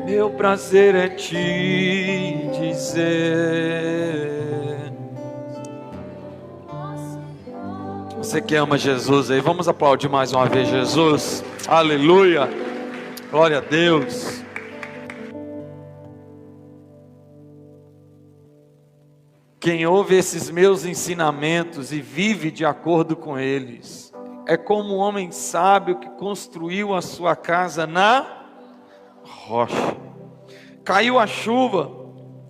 Meu prazer é te dizer. Você que ama Jesus aí, vamos aplaudir mais uma vez Jesus. Aleluia, glória a Deus. Quem ouve esses meus ensinamentos e vive de acordo com eles, é como um homem sábio que construiu a sua casa na rocha. Caiu a chuva,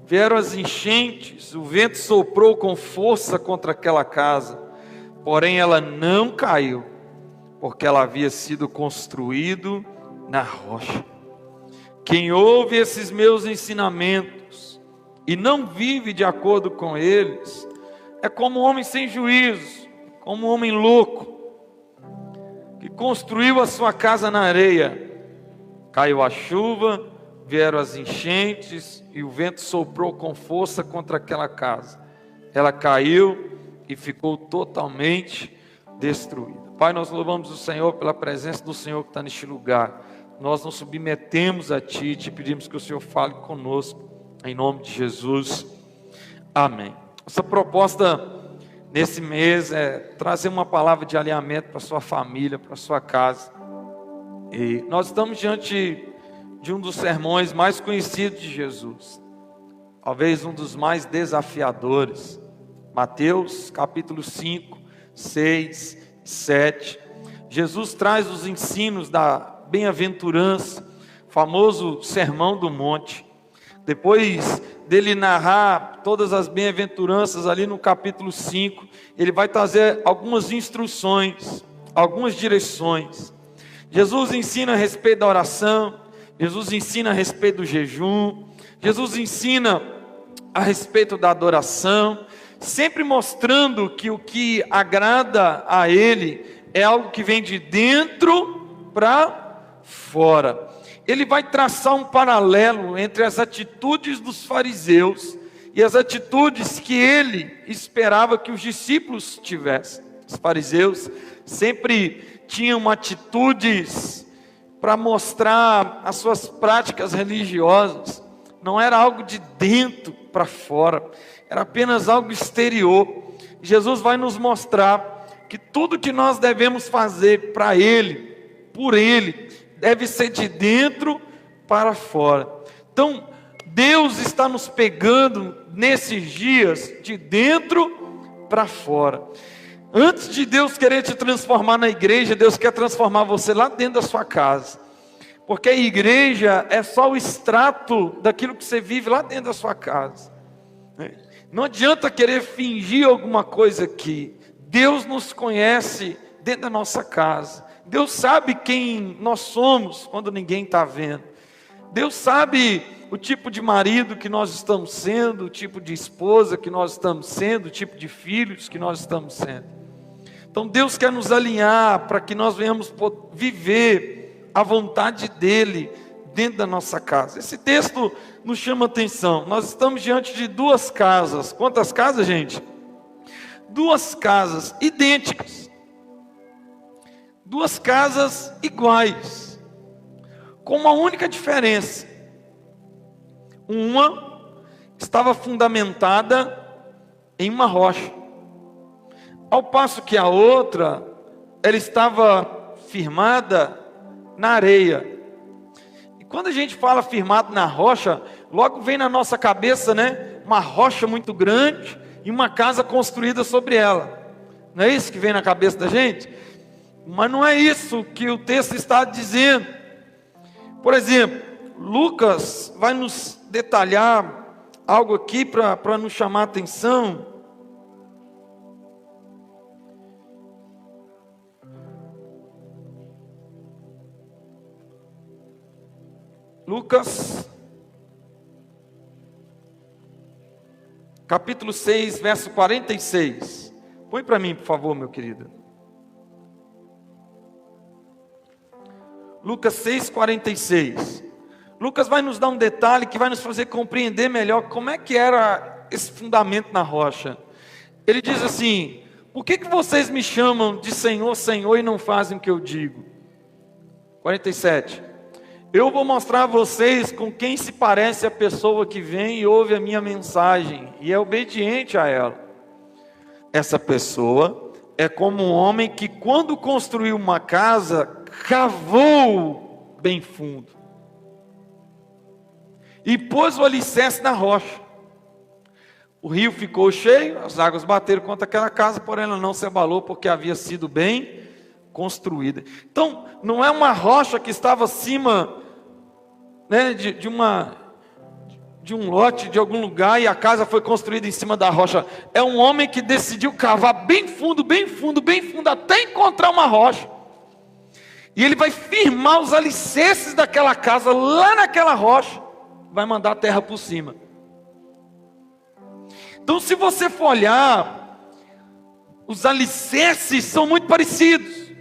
vieram as enchentes, o vento soprou com força contra aquela casa, porém ela não caiu, porque ela havia sido construída na rocha. Quem ouve esses meus ensinamentos e não vive de acordo com eles, é como um homem sem juízo, como um homem louco, que construiu a sua casa na areia. Caiu a chuva, vieram as enchentes, e o vento soprou com força contra aquela casa. Ela caiu e ficou totalmente destruída. Pai, nós louvamos o Senhor pela presença do Senhor que está neste lugar. Nós nos submetemos a Ti e te pedimos que o Senhor fale conosco. Em nome de Jesus, amém. Essa proposta nesse mês é trazer uma palavra de alinhamento para a sua família, para a sua casa. E nós estamos diante de um dos sermões mais conhecidos de Jesus, talvez um dos mais desafiadores. Mateus capítulo 5, 6, 7. Jesus traz os ensinos da bem-aventurança, famoso Sermão do Monte. Depois dele narrar todas as bem-aventuranças ali no capítulo 5, ele vai trazer algumas instruções, algumas direções. Jesus ensina a respeito da oração, Jesus ensina a respeito do jejum, Jesus ensina a respeito da adoração, sempre mostrando que o que agrada a Ele é algo que vem de dentro para fora. Ele vai traçar um paralelo entre as atitudes dos fariseus e as atitudes que ele esperava que os discípulos tivessem. Os fariseus sempre tinham atitudes para mostrar as suas práticas religiosas. Não era algo de dentro para fora, era apenas algo exterior. Jesus vai nos mostrar que tudo que nós devemos fazer para Ele, por Ele, deve ser de dentro para fora. Então, Deus está nos pegando nesses dias de dentro para fora. Antes de Deus querer te transformar na igreja, Deus quer transformar você lá dentro da sua casa. Porque a igreja é só o extrato daquilo que você vive lá dentro da sua casa. Não adianta querer fingir alguma coisa aqui. Deus nos conhece dentro da nossa casa. Deus sabe quem nós somos quando ninguém está vendo. Deus sabe o tipo de marido que nós estamos sendo, o tipo de esposa que nós estamos sendo, o tipo de filhos que nós estamos sendo. Então Deus quer nos alinhar para que nós venhamos viver a vontade dEle dentro da nossa casa. Esse texto nos chama atenção. Nós estamos diante de duas casas. Quantas casas, gente? Duas casas idênticas. Duas casas iguais, com uma única diferença. Uma estava fundamentada em uma rocha, ao passo que a outra, ela estava firmada na areia. E quando a gente fala firmado na rocha, logo vem na nossa cabeça, né, uma rocha muito grande e uma casa construída sobre ela. Não é isso que vem na cabeça da gente? Mas não é isso que o texto está dizendo. Por exemplo, Lucas vai nos detalhar algo aqui para nos chamar a atenção. Lucas, capítulo 6, verso 46. Põe para mim, por favor, meu querido. Lucas 6, 46. Lucas vai nos dar um detalhe que vai nos fazer compreender melhor como é que era esse fundamento na rocha. Ele diz assim: por que vocês me chamam de Senhor, Senhor e não fazem o que eu digo? 47. Eu vou mostrar a vocês com quem se parece a pessoa que vem e ouve a minha mensagem e é obediente a ela. Essa pessoa é como um homem que, quando construiu uma casa, cavou bem fundo e pôs o alicerce na rocha. O rio ficou cheio, as águas bateram contra aquela casa, porém ela não se abalou porque havia sido bem construída. Então, não é uma rocha que estava acima, né, de um lote, de algum lugar, e a casa foi construída em cima da rocha. É um homem que decidiu cavar bem fundo, bem fundo, bem fundo, até encontrar uma rocha. E ele vai firmar os alicerces daquela casa lá naquela rocha, vai mandar a terra por cima. Então, se você for olhar, os alicerces são muito parecidos,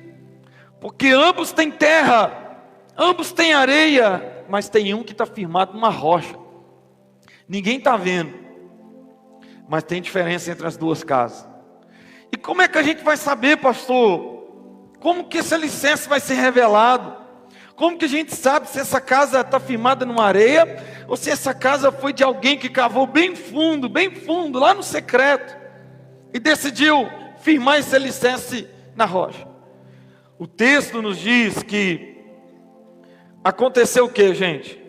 porque ambos têm terra, ambos têm areia, mas tem um que está firmado numa rocha. Ninguém está vendo, mas tem diferença entre as duas casas. E como é que a gente vai saber, pastor? Como que esse alicerce vai ser revelado? Como que a gente sabe se essa casa está firmada numa areia, ou se essa casa foi de alguém que cavou bem fundo, lá no secreto, e decidiu firmar esse alicerce na rocha? O texto nos diz que aconteceu o que, gente?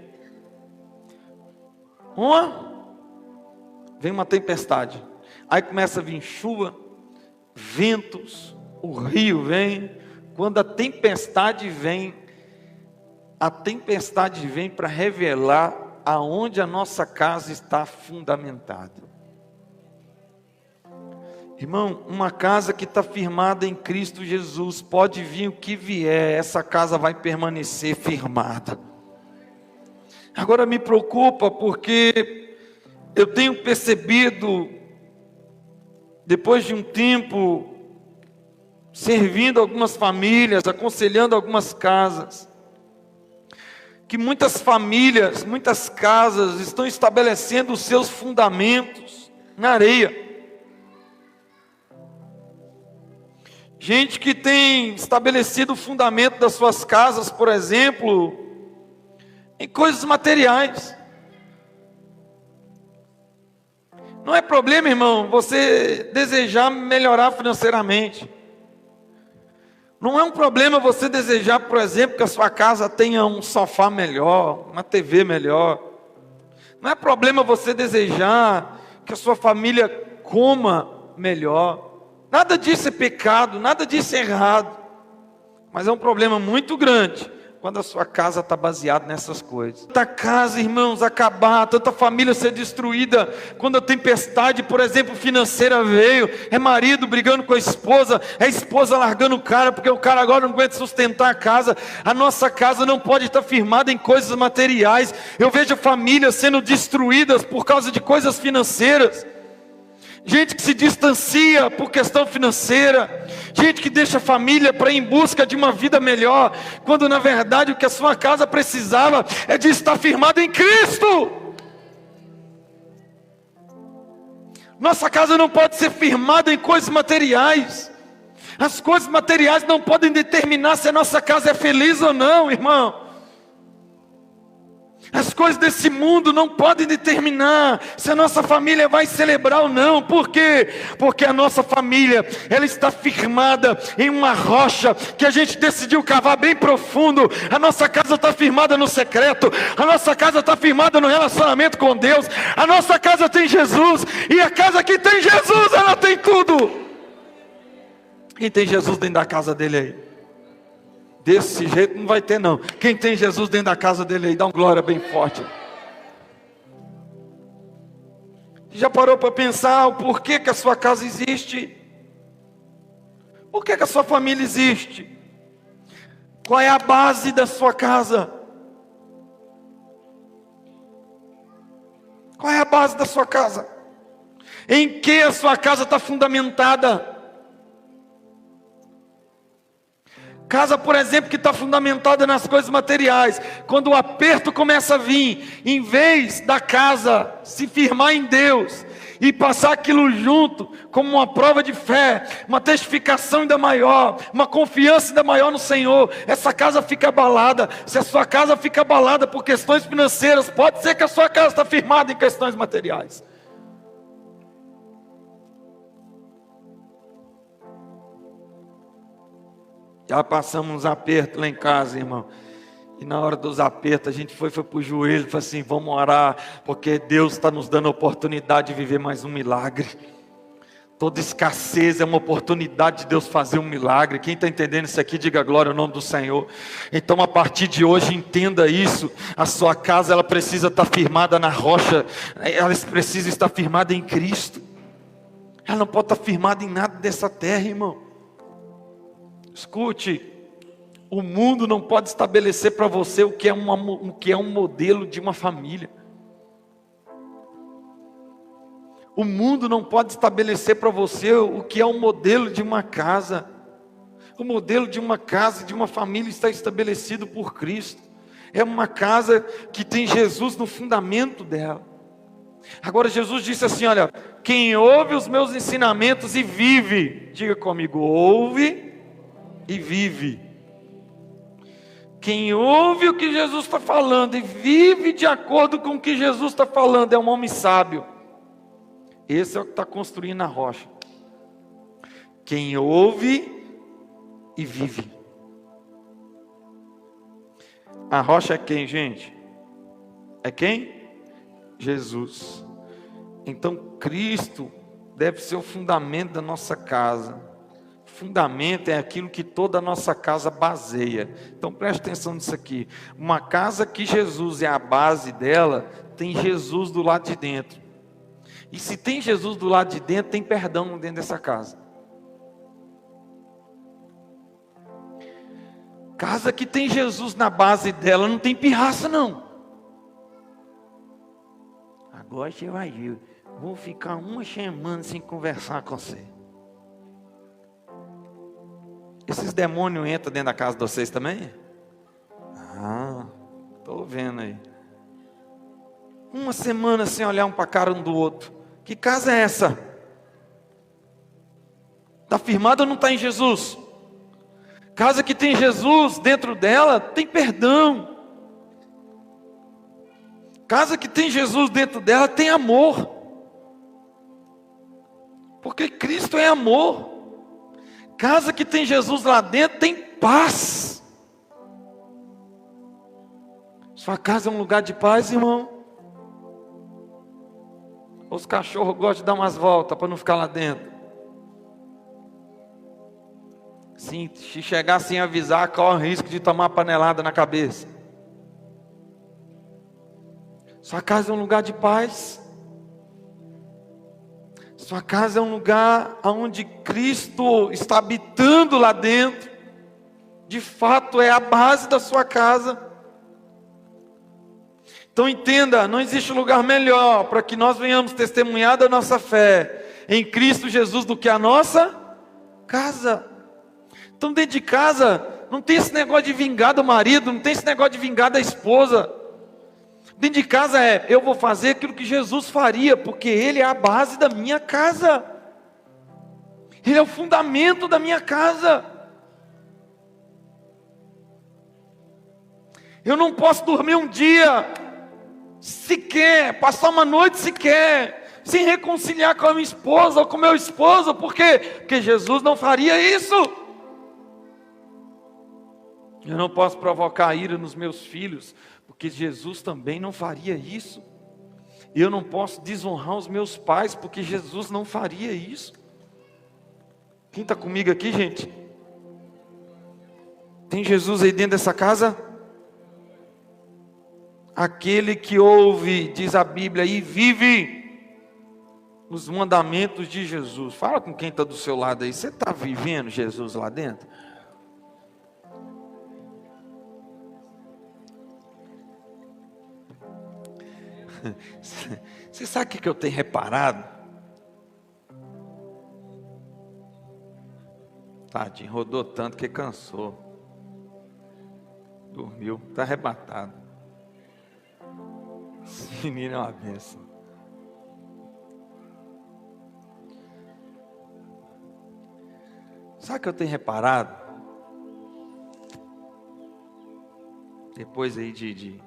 Vem uma tempestade, aí começa a vir chuva, ventos, o rio vem. Quando a tempestade vem para revelar aonde a nossa casa está fundamentada. Irmão, uma casa que está firmada em Cristo Jesus, pode vir o que vier, essa casa vai permanecer firmada. Agora me preocupa porque eu tenho percebido, depois de um tempo, servindo algumas famílias, aconselhando algumas casas, que muitas famílias, muitas casas estão estabelecendo os seus fundamentos na areia. Gente que tem estabelecido o fundamento das suas casas, por exemplo, em coisas materiais. Não é problema, irmão, você desejar melhorar financeiramente. Não é um problema você desejar, por exemplo, que a sua casa tenha um sofá melhor, uma TV melhor. Não é problema você desejar que a sua família coma melhor. Nada disso é pecado, nada disso é errado. Mas é um problema muito grande quando a sua casa está baseada nessas coisas. Tanta casa, irmãos, acabar, tanta família ser destruída, quando a tempestade, por exemplo, financeira veio, é marido brigando com a esposa, é a esposa largando o cara, porque o cara agora não aguenta sustentar a casa. A nossa casa não pode estar firmada em coisas materiais. Eu vejo famílias sendo destruídas por causa de coisas financeiras. Gente que se distancia por questão financeira, gente que deixa a família para ir em busca de uma vida melhor, quando na verdade o que a sua casa precisava é de estar firmada em Cristo. Nossa casa não pode ser firmada em coisas materiais. As coisas materiais não podem determinar se a nossa casa é feliz ou não, irmão. As coisas desse mundo não podem determinar se a nossa família vai celebrar ou não. Por quê? Porque a nossa família, ela está firmada em uma rocha que a gente decidiu cavar bem profundo. A nossa casa está firmada no secreto. A nossa casa está firmada no relacionamento com Deus. A nossa casa tem Jesus. E a casa que tem Jesus, ela tem tudo. Quem tem Jesus dentro da casa dele aí? Desse jeito não vai ter não. Quem tem Jesus dentro da casa dele aí, dá uma glória bem forte. Já parou para pensar o porquê que a sua casa existe? Por que a sua família existe? Qual é a base da sua casa? Qual é a base da sua casa? Em que a sua casa está fundamentada? Casa, por exemplo, que está fundamentada nas coisas materiais. Quando o aperto começa a vir, em vez da casa se firmar em Deus, e passar aquilo junto, como uma prova de fé, uma testificação ainda maior, uma confiança ainda maior no Senhor, essa casa fica abalada. Se a sua casa fica abalada por questões financeiras, pode ser que a sua casa está firmada em questões materiais. Já passamos uns apertos lá em casa, irmão. E na hora dos apertos, a gente foi para o joelho e falou assim: vamos orar, porque Deus está nos dando a oportunidade de viver mais um milagre. Toda escassez é uma oportunidade de Deus fazer um milagre. Quem está entendendo isso aqui, diga glória ao nome do Senhor. Então, a partir de hoje, entenda isso. A sua casa, ela precisa estar firmada na rocha. Ela precisa estar firmada em Cristo. Ela não pode estar firmada em nada dessa terra, irmão. Escute, o mundo não pode estabelecer para você o que é um modelo de uma família. O mundo não pode estabelecer para você o que é um modelo de uma casa. O modelo de uma casa, de uma família está estabelecido por Cristo. É uma casa que tem Jesus no fundamento dela. Agora Jesus disse assim, olha: quem ouve os meus ensinamentos e vive, diga comigo, ouve e vive. Quem ouve o que Jesus está falando e vive de acordo com o que Jesus está falando é um homem sábio. Esse é o que está construindo a rocha. Quem ouve e vive. A rocha é quem, gente? É quem? Jesus. Então Cristo deve ser o fundamento da nossa casa. Fundamento é aquilo que toda a nossa casa baseia. Então preste atenção nisso aqui. Uma casa que Jesus é a base dela, tem Jesus do lado de dentro. E se tem Jesus do lado de dentro, tem perdão dentro dessa casa. Casa que tem Jesus na base dela, não tem pirraça não. Agora você vai ver, vou ficar uma semana sem conversar com você. Esses demônios entram dentro da casa de vocês também? Ah, estou vendo aí. Uma semana sem olhar um para a cara um do outro. Que casa é essa? Está firmada ou não está em Jesus? Casa que tem Jesus dentro dela, tem perdão. Casa que tem Jesus dentro dela, tem amor. Porque Cristo é amor. Casa que tem Jesus lá dentro, tem paz. Sua casa é um lugar de paz, irmão? Os cachorros gostam de dar umas voltas para não ficar lá dentro. Sim, se chegar sem avisar, corre o risco de tomar uma panelada na cabeça. Sua casa é um lugar de paz. Sua casa é um lugar onde Cristo está habitando lá dentro. De fato, é a base da sua casa. Então entenda, não existe lugar melhor para que nós venhamos testemunhar da nossa fé em Cristo Jesus do que a nossa casa. Então dentro de casa, não tem esse negócio de vingar do marido, não tem esse negócio de vingar da esposa. Dentro de casa eu vou fazer aquilo que Jesus faria, porque Ele é a base da minha casa. Ele é o fundamento da minha casa. Eu não posso dormir um dia sequer, passar uma noite sequer, sem reconciliar com a minha esposa ou com o meu esposo. Por quê? Porque Jesus não faria isso. Eu não posso provocar ira nos meus filhos, porque Jesus também não faria isso. Eu não posso desonrar os meus pais, porque Jesus não faria isso. Quem está comigo aqui, gente? Tem Jesus aí dentro dessa casa? Aquele que ouve, diz a Bíblia, e vive os mandamentos de Jesus. Fala com quem está do seu lado aí. Você está vivendo Jesus lá dentro? Você sabe o que eu tenho reparado? Tadinho, rodou tanto que cansou. Dormiu, está arrebatado. Esse menino é uma bênção. Sabe o que eu tenho reparado? Depois aí de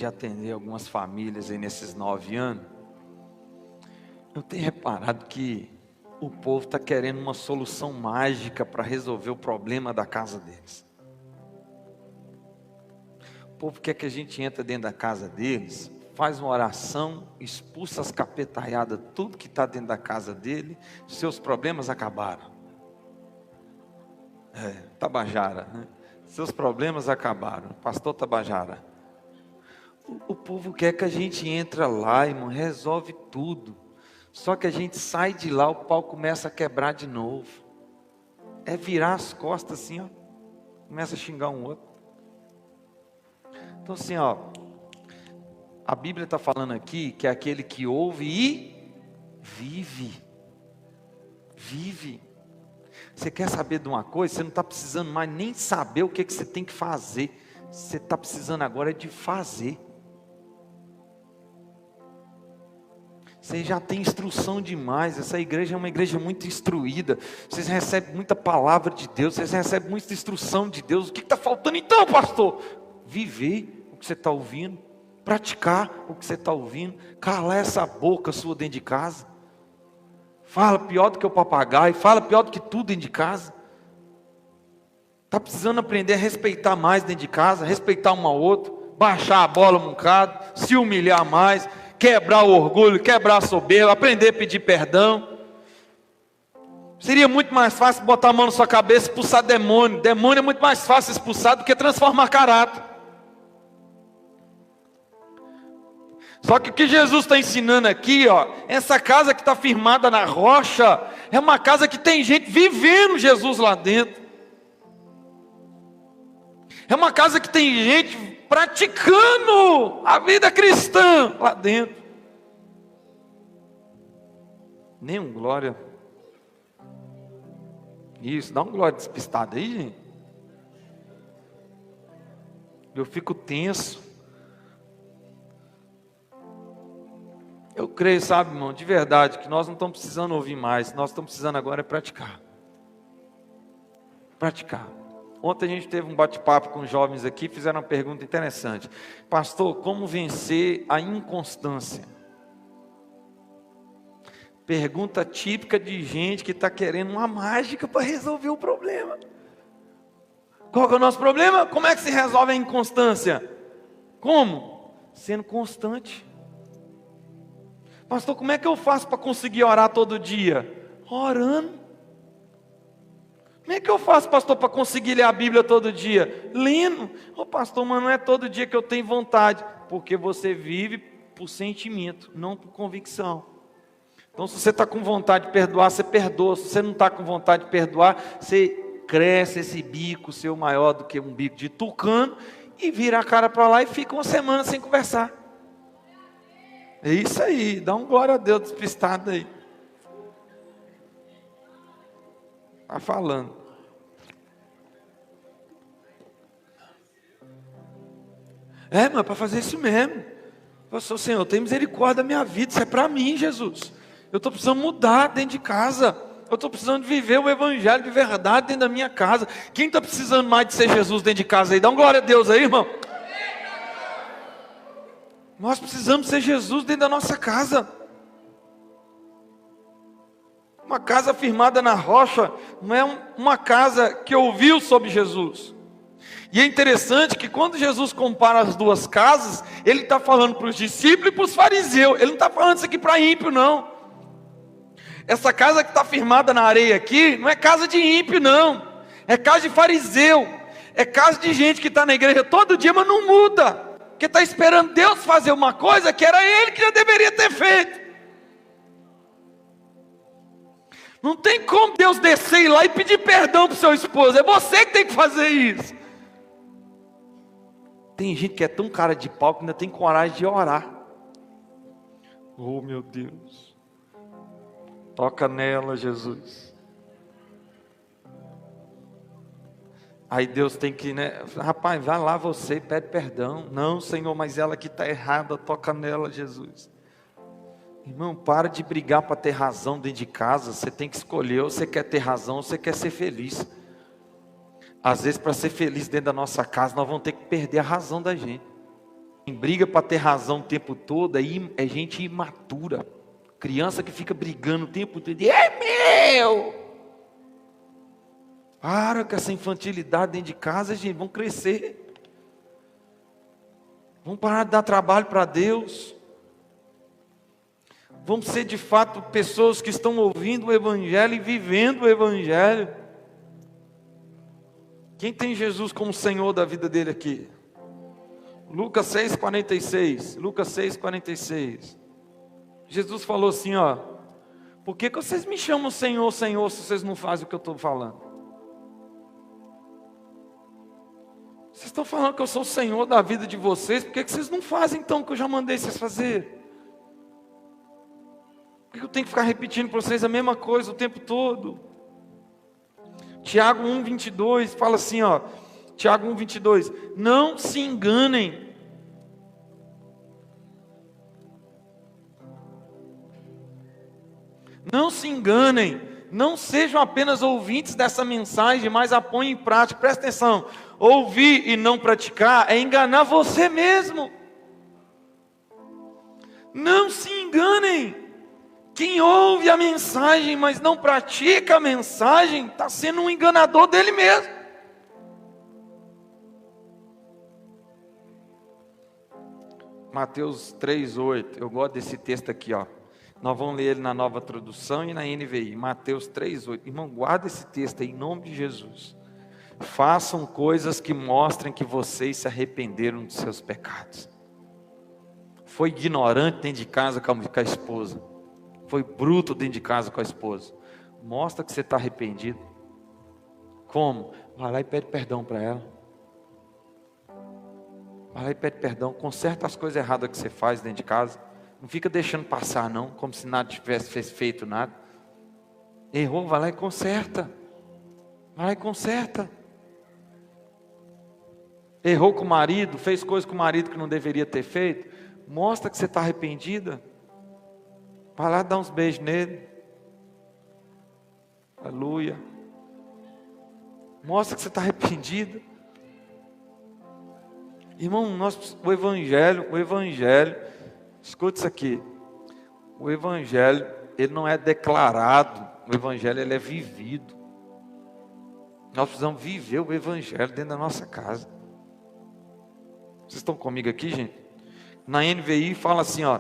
atender algumas famílias aí nesses 9 anos, eu tenho reparado que o povo está querendo uma solução mágica para resolver o problema da casa deles. O povo quer que a gente entre dentro da casa deles, faz uma oração, expulsa as capetaiadas, tudo que está dentro da casa dele, seus problemas acabaram. Tabajara, né? Seus problemas acabaram, pastor Tabajara. O povo quer que a gente entre lá, irmão, resolve tudo. Só que a gente sai de lá, o pau começa a quebrar de novo. É virar as costas assim, ó. Começa a xingar um outro. Então assim, ó. A Bíblia está falando aqui que é aquele que ouve e vive. Vive. Você quer saber de uma coisa? Você não está precisando mais nem saber o que você tem que fazer. Você está precisando agora de fazer. Você já tem instrução demais. Essa igreja é uma igreja muito instruída. Vocês recebem muita palavra de Deus. Vocês recebem muita instrução de Deus. O que está faltando então, pastor? Viver o que você está ouvindo. Praticar o que você está ouvindo. Calar essa boca sua dentro de casa. Fala pior do que o papagaio. Fala pior do que tudo dentro de casa. Está precisando aprender a respeitar mais dentro de casa. Respeitar um ao outro. Baixar a bola um bocado. Se humilhar mais. Quebrar o orgulho, quebrar a soberba, aprender a pedir perdão. Seria muito mais fácil botar a mão na sua cabeça e expulsar demônio. Demônio é muito mais fácil expulsar do que transformar caráter. Só que o que Jesus está ensinando aqui, ó, essa casa que está firmada na rocha, é uma casa que tem gente vivendo Jesus lá dentro. É uma casa que tem gente praticando a vida cristã lá dentro. Nenhum glória. Isso, dá um glória despistado aí, gente. Eu fico tenso. Eu creio, sabe, irmão, de verdade, que nós não estamos precisando ouvir mais. Nós estamos precisando agora é praticar. Praticar. Ontem a gente teve um bate-papo com os jovens aqui, fizeram uma pergunta interessante. Pastor, como vencer a inconstância? Pergunta típica de gente que está querendo uma mágica para resolver o problema. Qual que é o nosso problema? Como é que se resolve a inconstância? Como? Sendo constante. Pastor, como é que eu faço para conseguir orar todo dia? Orando. Como é que eu faço, pastor, para conseguir ler a Bíblia todo dia? Lendo. Pastor, mas não é todo dia que eu tenho vontade. Porque você vive por sentimento, não por convicção. Então, se você está com vontade de perdoar, você perdoa. Se você não está com vontade de perdoar, você cresce esse bico seu maior do que um bico de tucano e vira a cara para lá e fica uma semana sem conversar. É isso aí. Dá um glória a Deus despistado aí. Está falando. Mas para fazer isso mesmo. Pastor, Senhor, tem misericórdia da minha vida. Isso é para mim, Jesus. Eu estou precisando mudar dentro de casa. Eu estou precisando de viver o evangelho de verdade dentro da minha casa. Quem está precisando mais de ser Jesus dentro de casa aí? Dá um glória a Deus aí, irmão. Nós precisamos ser Jesus dentro da nossa casa. Uma casa firmada na rocha não é uma casa que ouviu sobre Jesus. E é interessante que quando Jesus compara as duas casas, ele está falando para os discípulos e para os fariseus. Ele não está falando isso aqui para ímpio, não. Essa casa que está firmada na areia aqui, não é casa de ímpio, não. É casa de fariseu. É casa de gente que está na igreja todo dia, mas não muda. Porque está esperando Deus fazer uma coisa que era Ele que já deveria ter feito. Não tem como Deus descer e ir lá e pedir perdão para o seu esposo. É você que tem que fazer isso. Tem gente que é tão cara de pau que ainda tem coragem de orar. Oh, meu Deus. Toca nela, Jesus. Aí Deus tem que, rapaz, vai lá você e pede perdão. Não, Senhor, mas ela que está errada, toca nela, Jesus. Irmão, para de brigar para ter razão dentro de casa. Você tem que escolher, ou você quer ter razão, ou você quer ser feliz. Às vezes, para ser feliz dentro da nossa casa, nós vamos ter que perder a razão da gente. Quem briga para ter razão o tempo todo é gente imatura. Criança que fica brigando o tempo todo. É meu! Para com essa infantilidade dentro de casa, gente. Vamos crescer. Vamos parar de dar trabalho para Deus. Vamos ser de fato pessoas que estão ouvindo o Evangelho e vivendo o Evangelho. Quem tem Jesus como Senhor da vida dele aqui? Lucas 6,46. Lucas 6,46. Jesus falou assim, ó. Por que vocês me chamam Senhor, Senhor, se vocês não fazem o que eu estou falando? Vocês estão falando que eu sou o Senhor da vida de vocês, por que vocês não fazem então o que eu já mandei vocês fazer? Por que eu tenho que ficar repetindo para vocês a mesma coisa o tempo todo? Tiago 1,22 fala assim, ó. Tiago 1,22. Não se enganem. Não se enganem. Não sejam apenas ouvintes dessa mensagem, mas a ponham em prática. Presta atenção. Ouvir e não praticar é enganar você mesmo. Não se enganem. Quem ouve a mensagem, mas não pratica a mensagem, está sendo um enganador dele mesmo. Mateus 3,8. Eu gosto desse texto aqui, ó. Nós vamos ler ele na Nova Tradução e na NVI. Mateus 3,8. Irmão, guarda esse texto aí, em nome de Jesus. Façam coisas que mostrem que vocês se arrependeram dos seus pecados. Foi ignorante dentro de casa com a esposa. Foi bruto dentro de casa com a esposa. Mostra que você está arrependido. Como? Vai lá e pede perdão para ela. Vai lá e pede perdão. Conserta as coisas erradas que você faz dentro de casa. Não fica deixando passar não, como se nada tivesse feito nada. Errou, vai lá e conserta. Vai lá e conserta. Errou com o marido, fez coisa com o marido que não deveria ter feito. Mostra que você está arrependida. Vai lá dar uns beijos nele. Aleluia. Mostra que você está arrependida. Irmão, o Evangelho, escuta isso aqui. O Evangelho, ele não é declarado. O Evangelho, ele é vivido. Nós precisamos viver o Evangelho dentro da nossa casa. Vocês estão comigo aqui, gente? Na NVI fala assim, ó.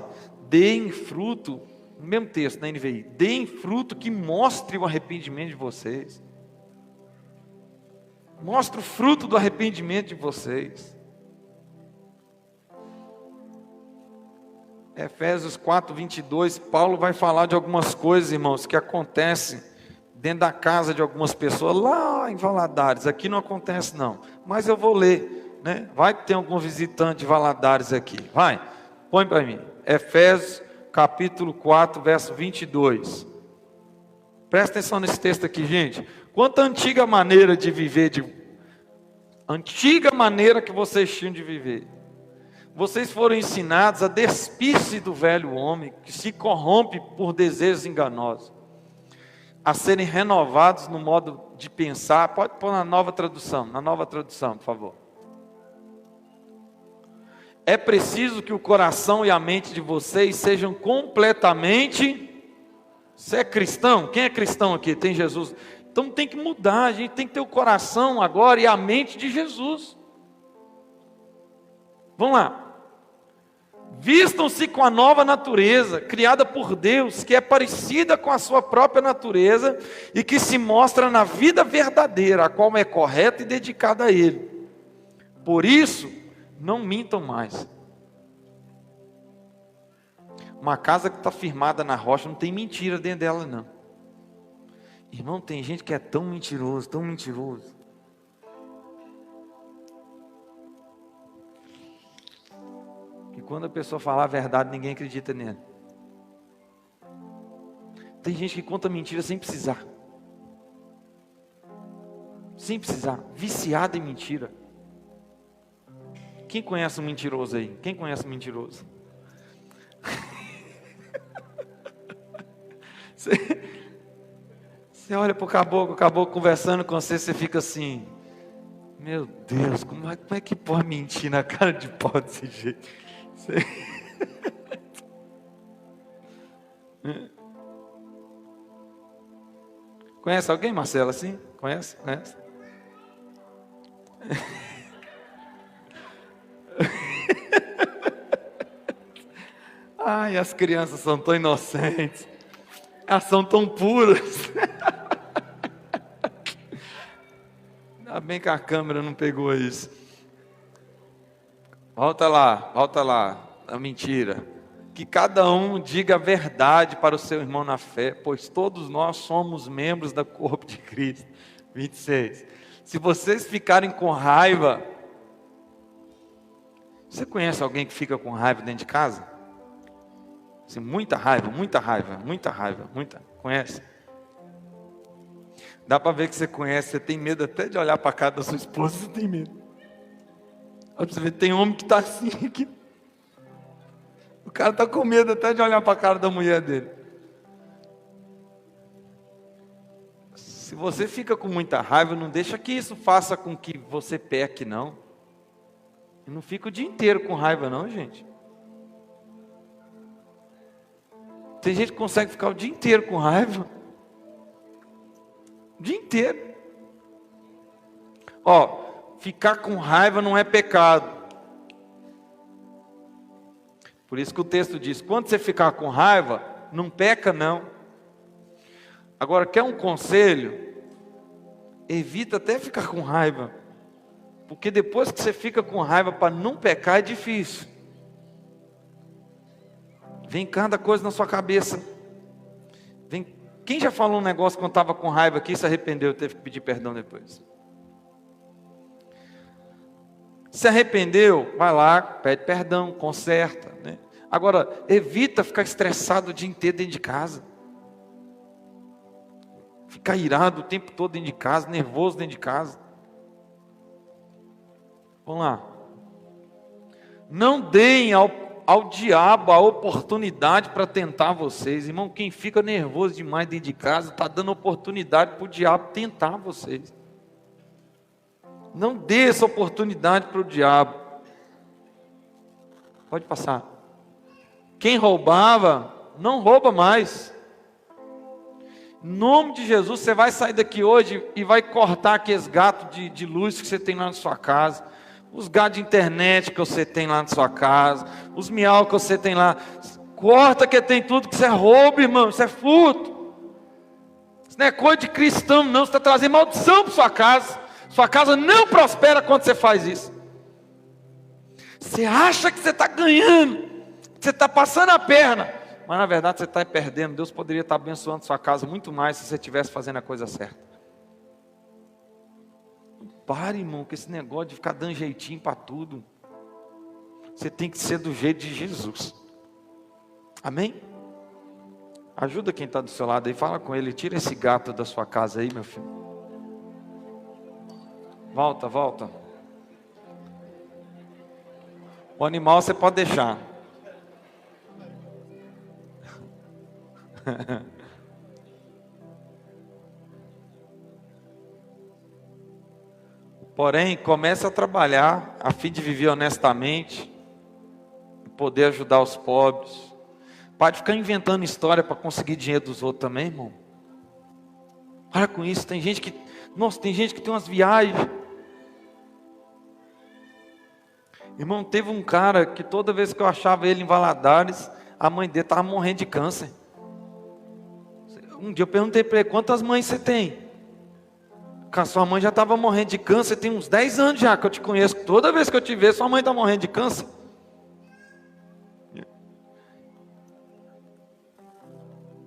Deem fruto, no mesmo texto, na NVI. Deem fruto que mostre o arrependimento de vocês. Mostre o fruto do arrependimento de vocês. Efésios 4:22, Paulo vai falar de algumas coisas, irmãos, que acontecem dentro da casa de algumas pessoas, lá em Valadares. Aqui não acontece não, mas eu vou ler, né? Vai que tem algum visitante de Valadares aqui, vai, põe para mim, Efésios capítulo 4, verso 22. Presta atenção nesse texto aqui, gente. Quanta antiga maneira de viver, antiga maneira que vocês tinham de viver. Vocês foram ensinados a despir-se do velho homem, que se corrompe por desejos enganosos, a serem renovados no modo de pensar. Pode pôr na nova tradução, por favor. É preciso que o coração e a mente de vocês sejam completamente... Você é cristão? Quem é cristão aqui? Tem Jesus? Então tem que mudar, a gente tem que ter o coração agora e a mente de Jesus. Vamos lá. Vistam-se com a nova natureza, criada por Deus, que é parecida com a sua própria natureza e que se mostra na vida verdadeira, a qual é correta e dedicada a Ele. Por isso, não mintam mais. Uma casa que está firmada na rocha, não tem mentira dentro dela não. Irmão, tem gente que é tão mentiroso, tão mentiroso. Que quando a pessoa falar a verdade, ninguém acredita nele. Tem gente que conta mentira sem precisar. Sem precisar. Viciado em mentira. Quem conhece um mentiroso aí? Quem conhece um mentiroso? Você olha para o caboclo conversando com você, você fica assim, meu Deus, como é que pode mentir na cara de pau desse jeito? Conhece alguém, Marcelo, assim? Conhece? Conhece? Ai, as crianças são tão inocentes. Elas são tão puras. Ainda bem que a câmera não pegou isso. Volta lá, a mentira. Que cada um diga a verdade para o seu irmão na fé, pois todos nós somos membros do corpo de Cristo. 26. Se vocês ficarem com raiva, você conhece alguém que fica com raiva dentro de casa? Assim, muita raiva, conhece? Dá para ver que você conhece, você tem medo até de olhar para a cara da sua esposa, você tem medo. Olha para você ver, tem homem que está assim, que o cara está com medo até de olhar para a cara da mulher dele. Se você fica com muita raiva, não deixa que isso faça com que você peque, não. Eu não fico o dia inteiro com raiva, não, gente. Tem gente que consegue ficar o dia inteiro com raiva. O dia inteiro. Ficar com raiva não é pecado. Por isso que o texto diz, quando você ficar com raiva, não peca não. Agora, quer um conselho? Evita até ficar com raiva. Porque depois que você fica com raiva para não pecar é difícil. Vem cada coisa na sua cabeça. Quem já falou um negócio quando estava com raiva aqui e se arrependeu, teve que pedir perdão depois? Se arrependeu, vai lá, pede perdão, conserta, né? Agora, evita ficar estressado o dia inteiro dentro de casa. Ficar irado o tempo todo dentro de casa, nervoso dentro de casa. Vamos lá. Não deem ao diabo a oportunidade para tentar vocês. Irmão, quem fica nervoso demais dentro de casa, está dando oportunidade para o diabo tentar vocês. Não dê essa oportunidade para o diabo. Pode passar. Quem roubava, não rouba mais. Em nome de Jesus, você vai sair daqui hoje e vai cortar aqueles gatos de luz que você tem lá na sua casa. Os gatos de internet que você tem lá na sua casa. Os miau que você tem lá. Corta que tem tudo que você rouba, irmão. Isso é furto. Isso não é coisa de cristão, não. Você está trazendo maldição para sua casa. Sua casa não prospera quando você faz isso. Você acha que você está ganhando, que você está passando a perna, mas na verdade você está perdendo. Deus poderia estar abençoando sua casa muito mais se você estivesse fazendo a coisa certa. Não pare, irmão, com esse negócio de ficar dando jeitinho para tudo. Você tem que ser do jeito de Jesus. Amém? Ajuda quem está do seu lado aí, fala com ele, tira esse gato da sua casa aí, meu filho. Volta. O animal você pode deixar. Porém, comece a trabalhar a fim de viver honestamente, poder ajudar os pobres. Pode ficar inventando história para conseguir dinheiro dos outros também, irmão. Para com isso, tem gente que tem umas viagens. Irmão, teve um cara que toda vez que eu achava ele em Valadares, a mãe dele estava morrendo de câncer. Um dia eu perguntei para ele, quantas mães você tem? A sua mãe já estava morrendo de câncer, tem uns 10 anos já que eu te conheço. Toda vez que eu te vejo, sua mãe está morrendo de câncer.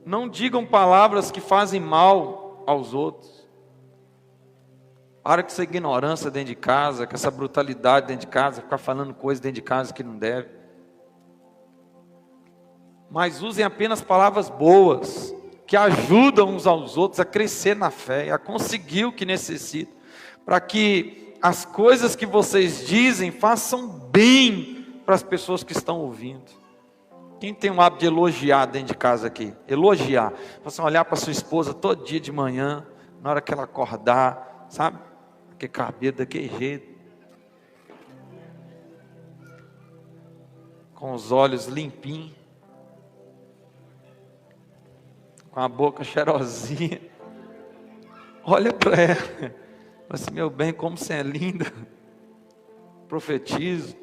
Não digam palavras que fazem mal aos outros. Para com essa ignorância dentro de casa, com essa brutalidade dentro de casa, ficar falando coisas dentro de casa que não deve. Mas usem apenas palavras boas, que ajudam uns aos outros a crescer na fé, a conseguir o que necessitam, para que as coisas que vocês dizem façam bem para as pessoas que estão ouvindo. Quem tem o hábito de elogiar dentro de casa aqui? Elogiar. Você olhar para sua esposa todo dia de manhã, na hora que ela acordar, sabe? Que cabelo daquele jeito. Com os olhos limpinhos. Com a boca cheirosinha. Olha para ela. Fala assim, meu bem, como você é linda. Profetizo.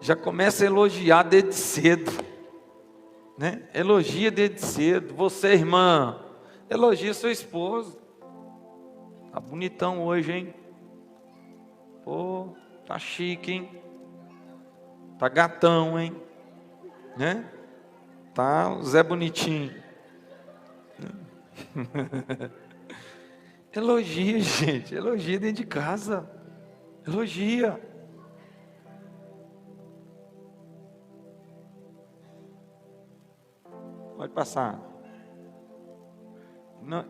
Já começa a elogiar desde cedo, né? Elogia desde cedo. Você, irmã, elogia seu esposo. Tá bonitão hoje, hein? Pô, tá chique, hein? Tá gatão, hein? Né? Tá o Zé Bonitinho. Elogia, gente. Elogia dentro de casa. Elogia. Pode passar.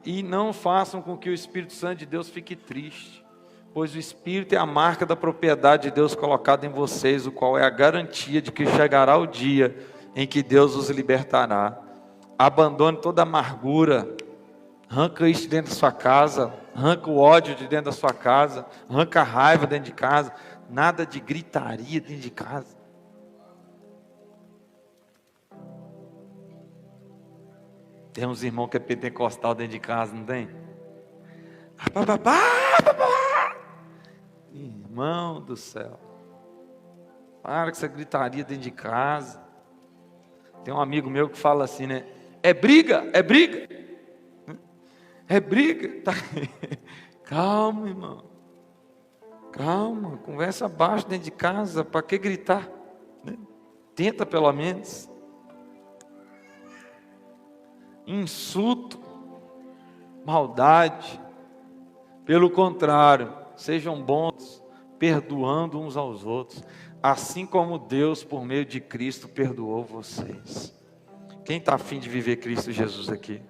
E não façam com que o Espírito Santo de Deus fique triste, pois o Espírito é a marca da propriedade de Deus colocada em vocês, o qual é a garantia de que chegará o dia em que Deus os libertará. Abandone toda amargura, arranca isso de dentro da sua casa, arranca o ódio de dentro da sua casa, arranca a raiva dentro de casa, nada de gritaria dentro de casa. Tem uns irmãos que é pentecostal dentro de casa, não tem? Irmão do céu, para com essa gritaria dentro de casa. Tem um amigo meu que fala assim, né? É briga, é briga. É briga. Tá. Calma, irmão. Calma, conversa baixo dentro de casa. Para que gritar? Né? Tenta pelo menos. Insulto, maldade. Pelo contrário, sejam bons, perdoando uns aos outros, assim como Deus, por meio de Cristo, perdoou vocês. Quem está afim de viver Cristo Jesus aqui?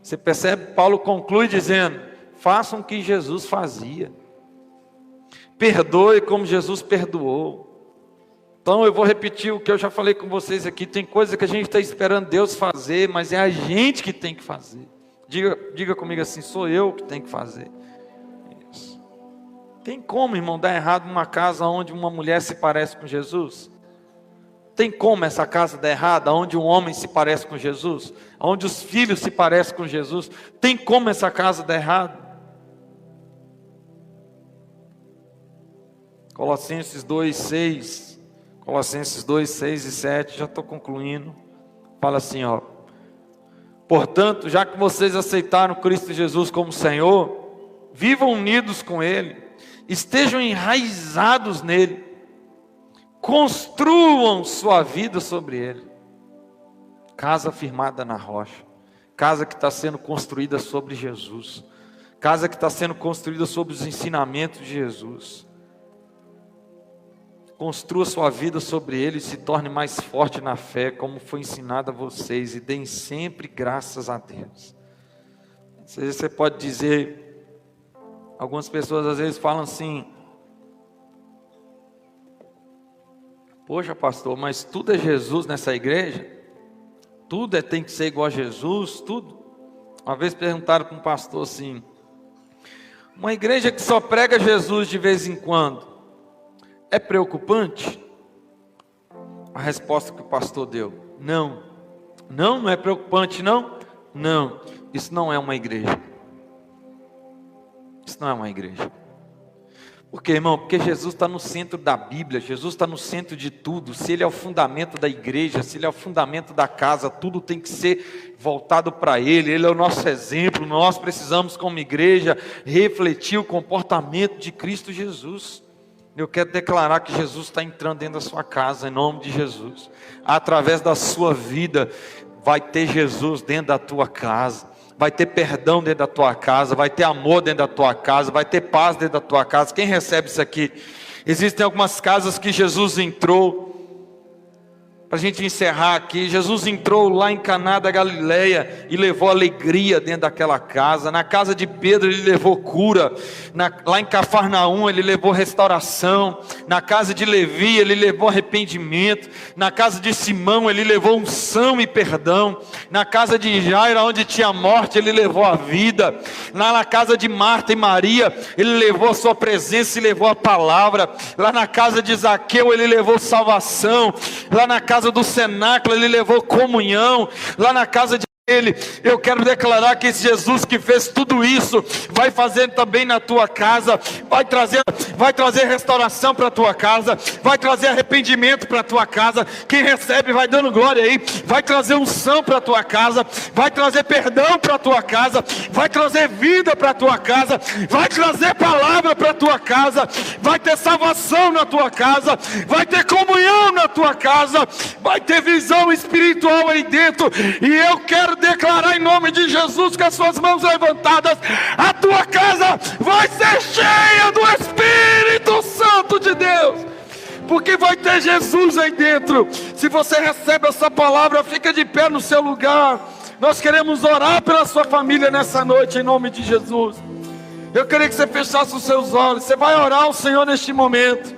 Você percebe? Paulo conclui dizendo, façam o que Jesus fazia. Perdoe como Jesus perdoou. Então eu vou repetir o que eu já falei com vocês aqui. Tem coisa que a gente está esperando Deus fazer, mas é a gente que tem que fazer. Diga comigo assim, sou eu que tenho que fazer. Isso. Tem como, irmão, dar errado numa casa onde uma mulher se parece com Jesus? Tem como essa casa dar errado, onde um homem se parece com Jesus? Onde os filhos se parecem com Jesus? Tem como essa casa dar errado? Colossenses 2:6 e 7, já estou concluindo. Fala assim, ó. Portanto, já que vocês aceitaram Cristo Jesus como Senhor, vivam unidos com Ele, estejam enraizados nele, construam sua vida sobre Ele. Casa firmada na rocha, casa que está sendo construída sobre Jesus, casa que está sendo construída sobre os ensinamentos de Jesus. Construa sua vida sobre Ele e se torne mais forte na fé, como foi ensinado a vocês, e deem sempre graças a Deus. Você pode dizer, algumas pessoas às vezes falam assim, poxa pastor, mas tudo é Jesus nessa igreja? Tudo tem que ser igual a Jesus, tudo? Uma vez perguntaram para um pastor assim, uma igreja que só prega Jesus de vez em quando, é preocupante? A resposta que o pastor deu, não. Não é preocupante, não? Não, isso não é uma igreja. Isso não é uma igreja. Por quê, irmão? Porque Jesus está no centro da Bíblia, Jesus está no centro de tudo. Se Ele é o fundamento da igreja, se Ele é o fundamento da casa, tudo tem que ser voltado para Ele. Ele é o nosso exemplo. Nós precisamos, como igreja, refletir o comportamento de Cristo Jesus. Eu quero declarar que Jesus está entrando dentro da sua casa, em nome de Jesus. Através da sua vida, vai ter Jesus dentro da tua casa. Vai ter perdão dentro da tua casa, vai ter amor dentro da tua casa, vai ter paz dentro da tua casa. Quem recebe isso aqui? Existem algumas casas que Jesus entrou Para a gente encerrar aqui, Jesus entrou lá em Caná da Galileia e levou alegria dentro daquela casa. Na casa de Pedro ele levou cura. Lá em Cafarnaum ele levou restauração. Na casa de Levi ele levou arrependimento. Na casa de Simão ele levou unção e perdão. Na casa de Jairo, onde tinha morte, ele levou a vida. Lá na casa de Marta e Maria ele levou a sua presença e levou a palavra. Lá na casa de Zaqueu ele levou salvação. Lá na casa do cenáculo ele levou comunhão. Lá na casa de Ele, eu quero declarar que esse Jesus que fez tudo isso vai fazer também na tua casa, vai trazer restauração para a tua casa, vai trazer arrependimento para a tua casa. Quem recebe vai dando glória aí, vai trazer unção para a tua casa, vai trazer perdão para a tua casa, vai trazer vida para a tua casa, vai trazer palavra para a tua casa, vai ter salvação na tua casa, vai ter comunhão na tua casa, vai ter visão espiritual aí dentro. E eu quero declarar em nome de Jesus, com as suas mãos levantadas, a tua casa vai ser cheia do Espírito Santo de Deus, porque vai ter Jesus aí dentro. Se você recebe essa palavra, fica de pé no seu lugar. Nós queremos orar pela sua família nessa noite, em nome de Jesus. Eu queria que você fechasse os seus olhos. Você vai orar ao Senhor neste momento.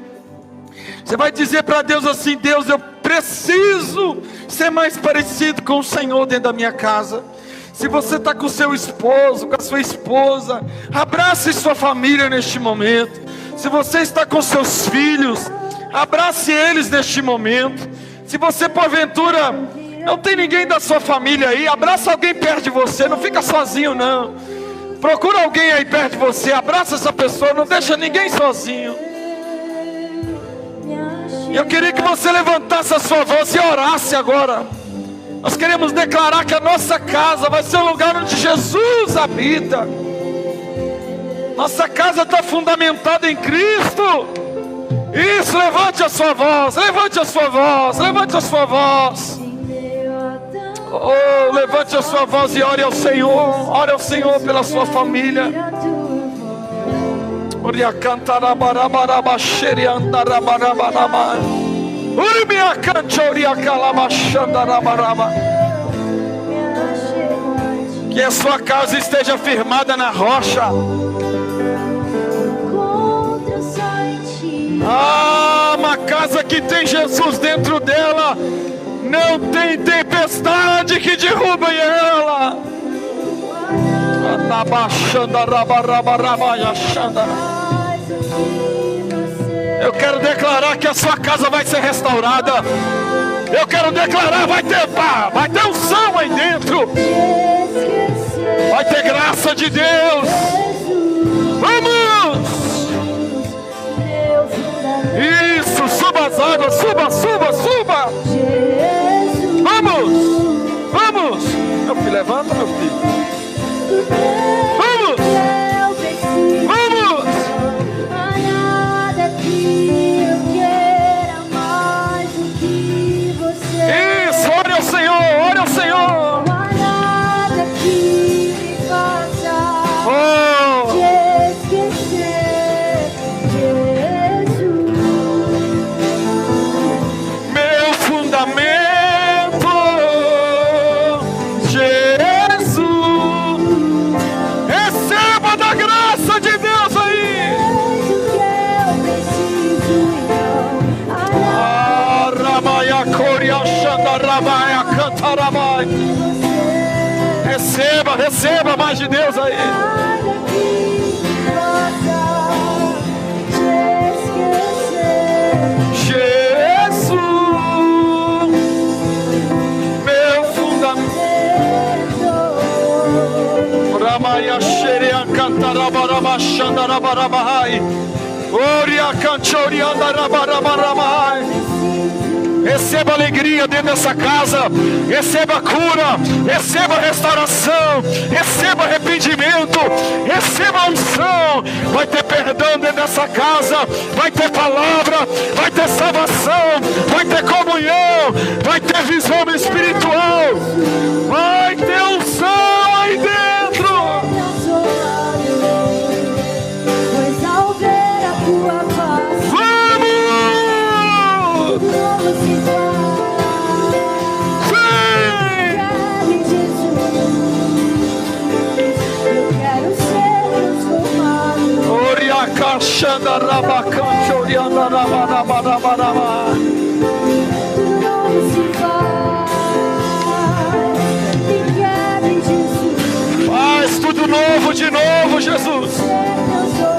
Você vai dizer para Deus assim: Deus, eu preciso ser mais parecido com o Senhor dentro da minha casa. Se você está com o seu esposo, com a sua esposa, abrace sua família neste momento. Se você está com seus filhos, abrace eles neste momento. Se você porventura não tem ninguém da sua família aí, abraça alguém perto de você. Não fica sozinho não. Procura alguém aí perto de você, abraça essa pessoa, não deixa ninguém sozinho. Eu queria que você levantasse a sua voz e orasse agora. Nós queremos declarar que a nossa casa vai ser um lugar onde Jesus habita. Nossa casa está fundamentada em Cristo. Isso, levante a sua voz, levante a sua voz, levante a sua voz. Oh, levante a sua voz e ore ao Senhor. Ore ao Senhor pela sua família. Que a sua casa esteja firmada na rocha. Uma casa que tem Jesus dentro dela, não tem tempestade que derruba ela. Eu quero declarar que a sua casa vai ser restaurada. Eu quero declarar, vai ter unção aí dentro. Vai ter graça de Deus. Vamos! Isso, suba as águas, suba. Vamos. Meu filho, levanta, meu filho. Vamos! Isso, ore ao Senhor. Meu fundamento, Jesus. Receba da graça de Deus aí. Receba mais de Deus aí. Jesus, meu fundamento. Ramaya Sheria Cantarabarama Xandarabarabahai. Oria Canchoria Darabarabaramai. Receba alegria dentro dessa casa. Receba cura. Receba restauração. Receba arrependimento. Receba unção. Vai ter perdão dentro dessa casa. Vai ter palavra. Vai ter salvação. Vai ter comunhão. Vai ter visão espiritual. Vai ter unção aí dentro. Pois ao ver a tua face, Vamos! como se faz. Anda rabacante, orianda rabarabarabarabar. Tudo novo se faz. Me quebra, Jesus. Faz tudo novo de novo, Jesus. Eu sou